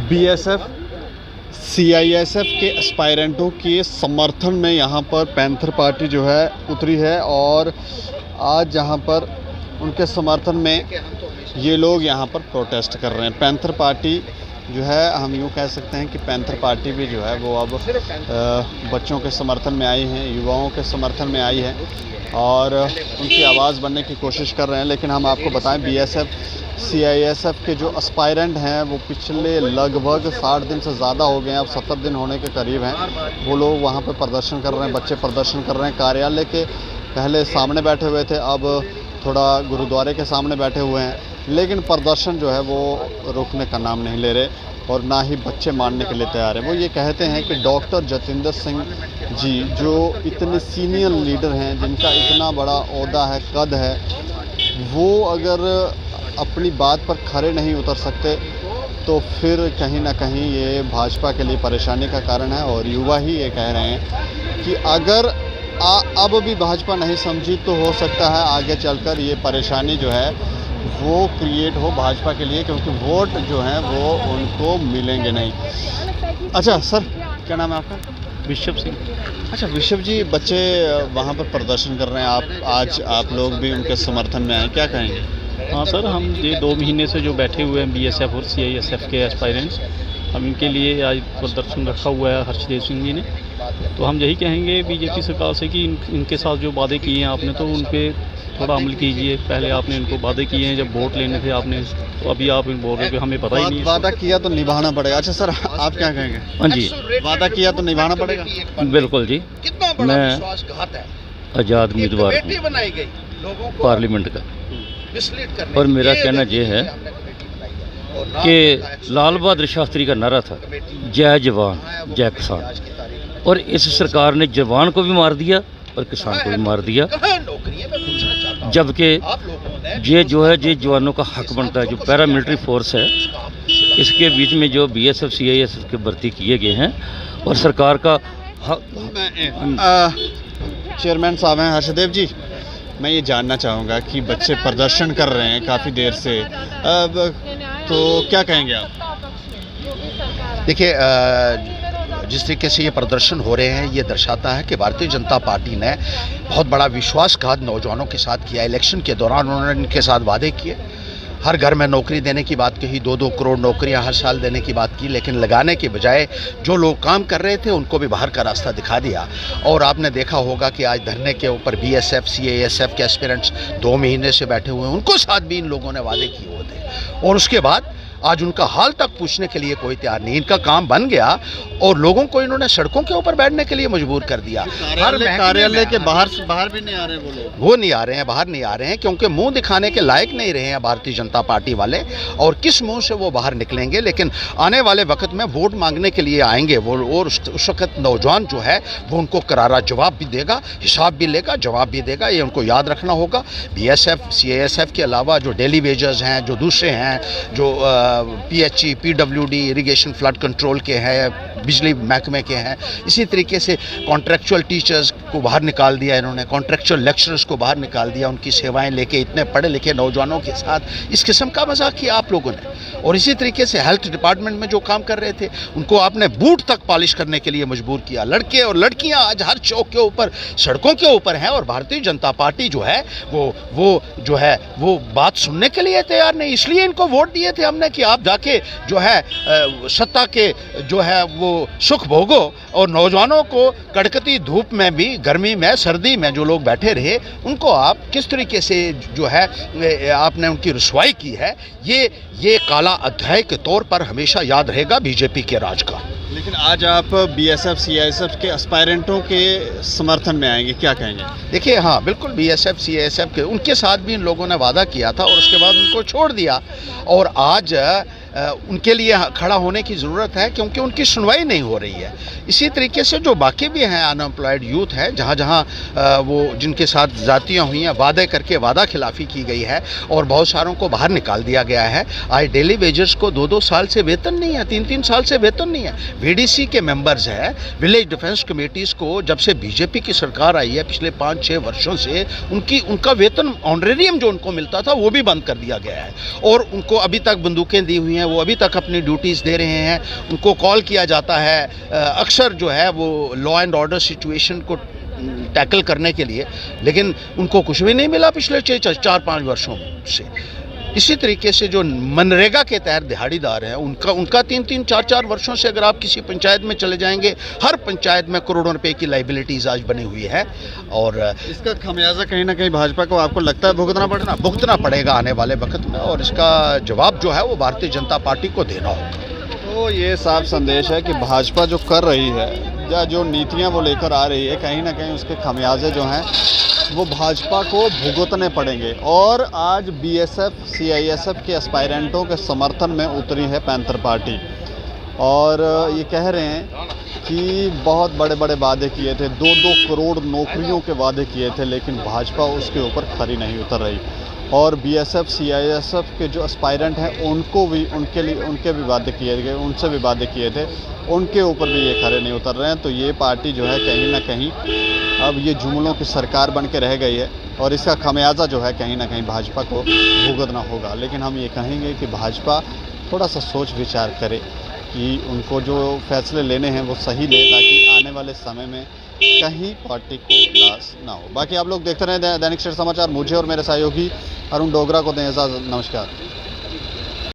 BSF CISF के एस्पायरेंटों के समर्थन में यहाँ पर पैंथर पार्टी जो है उतरी है और आज यहाँ पर उनके समर्थन में ये लोग यहाँ पर प्रोटेस्ट कर रहे हैं। पैंथर पार्टी जो है, हम यूँ कह सकते हैं कि पैंथर पार्टी भी जो है वो अब बच्चों के समर्थन में आई है, युवाओं के समर्थन में आई है और उनकी आवाज़ बनने की कोशिश कर रहे हैं। लेकिन हम आपको बताएं, बीएसएफ सीआईएसएफ के जो एस्पायरेंट हैं वो पिछले लगभग 60 दिन से ज़्यादा हो गए हैं, अब 70 दिन होने के करीब हैं। वो लोग वहाँ पर प्रदर्शन कर रहे हैं, बच्चे प्रदर्शन कर रहे हैं। कार्यालय के पहले सामने बैठे हुए थे, अब थोड़ा गुरुद्वारे के सामने बैठे हुए हैं, लेकिन प्रदर्शन जो है वो रुकने का नाम नहीं ले रहे और ना ही बच्चे मानने के लिए तैयार हैं। वो ये कहते हैं कि डॉक्टर जतिंदर सिंह जी जो इतने सीनियर लीडर हैं, जिनका इतना बड़ा ओहदा है, कद है, वो अगर अपनी बात पर खरे नहीं उतर सकते तो फिर कहीं ना कहीं ये भाजपा के लिए परेशानी का कारण है। और युवा ही ये कह रहे हैं कि अगर अब भी भाजपा नहीं समझी तो हो सकता है आगे चलकर ये परेशानी जो है वो क्रिएट हो भाजपा के लिए, क्योंकि वोट जो हैं वो उनको मिलेंगे नहीं। अच्छा सर, क्या नाम है आपका? विश्व सिंह। अच्छा विश्व जी, बच्चे वहाँ पर प्रदर्शन कर रहे हैं, आज आप लोग भी उनके समर्थन में आए, क्या कहेंगे? हाँ सर, हम ये 2 महीने से जो बैठे हुए हैं बीएसएफ और सीआईएसएफ के एस्पायरेंट्स, हम इनके लिए आज प्रदर्शन रखा हुआ है हर्षदेव सिंह जी ने। तो हम यही कहेंगे बीजेपी सरकार से कि इनके साथ जो वादे किए हैं आपने, तो उन पर थोड़ा अमल कीजिए। पहले आपने इनको वादे किए हैं जब वोट लेने थे आपने, तो अभी आप इन बोल रहे हो कि हमें पता ही नहीं है। वादा किया तो निभाना पड़ेगा। अच्छा सर, आप क्या कहेंगे? हाँ जी, वादा किया तो निभाना पड़ेगा। बिल्कुल जी। मैं आज़ाद उम्मीदवार हूँ पार्लियामेंट का, और मेरा कहना यह है कि लाल बहादुर शास्त्री का नारा था, जय जवान जय किसान, और इस सरकार ने जवान को भी मार दिया और किसान को भी मार दिया। जबकि ये जो है, ये जवानों का हक बनता है। जो पैरामिलिट्री फोर्स है, इसके बीच में जो बीएसएफ सीआईएसएफ के भर्ती किए गए हैं और सरकार का चेयरमैन साहब हैं हर्षदेव जी, मैं ये जानना चाहूँगा कि बच्चे प्रदर्शन कर रहे हैं काफ़ी देर से, तो क्या कहेंगे आप? देखिए, जिस तरीके से ये प्रदर्शन हो रहे हैं, ये दर्शाता है कि भारतीय जनता पार्टी ने बहुत बड़ा विश्वासघात नौजवानों के साथ किया। इलेक्शन के दौरान उन्होंने इनके साथ वादे किए, हर घर में नौकरी देने की बात कही, 2-2 करोड़ नौकरियां हर साल देने की बात की, लेकिन लगाने के बजाय जो लोग काम कर रहे थे उनको भी बाहर का रास्ता दिखा दिया। और आपने देखा होगा कि आज धरने के ऊपर बीएसएफ सीआईएसएफ के एस्पिरेंट्स 2 महीने से बैठे हुए हैं, उनको साथ भी इन लोगों ने वादे किए हुए थे और उसके बाद आज उनका हाल तक पूछने के लिए कोई तैयार नहीं। इनका काम बन गया और लोगों को इन्होंने सड़कों के ऊपर बैठने के लिए मजबूर कर दिया। कार्यालय के बाहर भी नहीं आ रहे वो लोग, वो नहीं आ रहे हैं, बाहर नहीं आ रहे हैं, क्योंकि मुंह दिखाने के लायक नहीं रहे हैं भारतीय जनता पार्टी वाले। और किस मुंह से वो बाहर निकलेंगे? लेकिन आने वाले वक्त में वोट मांगने के लिए आएंगे वो, और उस वक्त नौजवान जो है वो उनको करारा जवाब भी देगा, हिसाब भी लेगा, जवाब भी देगा। ये उनको याद रखना होगा। बीएसएफ सीआईएसएफ के अलावा जो डेली वेजर्स हैं, जो दूसरे हैं, जो PHE PWD irrigation flood control के हैं, बिजली महकमे के हैं, इसी तरीके से कॉन्ट्रैक्चुअल टीचर्स को बाहर निकाल दिया इन्होंने, कॉन्ट्रैक्चुअल लेक्चरर्स को बाहर निकाल दिया, उनकी सेवाएं लेके इतने पढ़े लिखे नौजवानों के साथ इस किस्म का मजाक किया आप लोगों ने। और इसी तरीके से हेल्थ डिपार्टमेंट में जो काम कर रहे थे उनको आपने बूट तक पॉलिश करने के लिए मजबूर किया। लड़के और लड़कियां आज हर चौक के ऊपर, सड़कों के ऊपर हैं और भारतीय जनता पार्टी जो है वो बात सुनने के लिए तैयार नहीं। इसलिए इनको वोट दिए थे हमने कि आप जाके जो है सत्ता के जो है वो सुख भोगो, और नौजवानों को कड़कती धूप में भी, गर्मी में, सर्दी में जो लोग बैठे रहे उनको आप किस तरीके से जो है आपने उनकी रुसवाई की है, ये काला अध्याय के तौर पर हमेशा याद रहेगा बीजेपी के राज का। लेकिन आज आप बीएसएफ सीआईएसएफ के एस्पायरेंटों के समर्थन में आएंगे, क्या कहेंगे? देखिए, हाँ बिल्कुल, बीएसएफ सीआईएसएफ के उनके साथ भी इन लोगों ने वादा किया था और उसके बाद उनको छोड़ दिया। और आज उनके लिए खड़ा होने की ज़रूरत है, क्योंकि उनकी सुनवाई नहीं हो रही है। इसी तरीके से जो बाकी भी हैं अनएम्प्लॉयड यूथ है, जहाँ जहाँ वो जिनके साथ ज़ातियाँ हुई हैं, वादे करके वादा खिलाफ़ी की गई है और बहुत सारों को बाहर निकाल दिया गया है। आज डेली वेजर्स को 2-2 साल से वेतन नहीं है, 3-3 साल से वेतन नहीं है। वीडीसी के मेंबर्स हैं, विलेज डिफेंस कमेटीज़ को जब से बीजेपी की सरकार आई है पिछले 5-6 वर्षों से उनका वेतन ऑनरेरियम जो उनको मिलता था वो भी बंद कर दिया गया है और उनको अभी तक बंदूकें दी हुई हैं वो अभी तक अपनी ड्यूटीज़ दे रहे हैं। उनको कॉल किया जाता है अक्सर जो है वो लॉ एंड ऑर्डर सिचुएशन को टैकल करने के लिए, लेकिन उनको कुछ भी नहीं मिला पिछले 4-5 वर्षों से। इसी तरीके से जो मनरेगा के तहत दिहाड़ीदार हैं उनका 3-3, 4-4 वर्षों से अगर आप किसी पंचायत में चले जाएंगे, हर पंचायत में करोड़ों रुपए की लाइबिलिटीज़ आज बनी हुई है। और इसका खमियाजा कहीं ना कहीं भाजपा को आपको लगता है भुगतना पड़ेगा आने वाले वक्त में, और इसका जवाब जो है वो भारतीय जनता पार्टी को देना होगा। तो ये साफ संदेश है कि भाजपा जो कर रही है या जो नीतियां वो लेकर आ रही है, कहीं ना कहीं उसके खमियाजे जो हैं वो भाजपा को भुगतने पड़ेंगे। और आज बीएसएफ सीआईएसएफ के एस्पायरेंटों के समर्थन में उतरी है पैंथर पार्टी, और ये कह रहे हैं कि बहुत बड़े बड़े वादे किए थे, 2-2 करोड़ नौकरियों के वादे किए थे, लेकिन भाजपा उसके ऊपर खरी नहीं उतर रही। और बीएसएफ सीआईएसएफ के जो एस्पायरेंट हैं उनके भी वादे किए गए, उनसे भी वादे किए थे, उनके ऊपर भी ये खरे नहीं उतर रहे हैं। तो ये पार्टी जो है कहीं ना कहीं अब ये जुमलों की सरकार बन के रह गई है, और इसका खमियाजा जो है कहीं ना कहीं भाजपा को भुगतना होगा। लेकिन हम ये कहेंगे कि भाजपा थोड़ा सा सोच विचार करे कि उनको जो फैसले लेने हैं वो सही ले, ताकि आने वाले समय में कहीं पार्टी को लॉस ना हो। बाकी आप लोग देखते रहें दैनिक सवेरा समाचार। मुझे और मेरे सहयोगी अरुण डोगरा को दें इजाज़त। नमस्कार।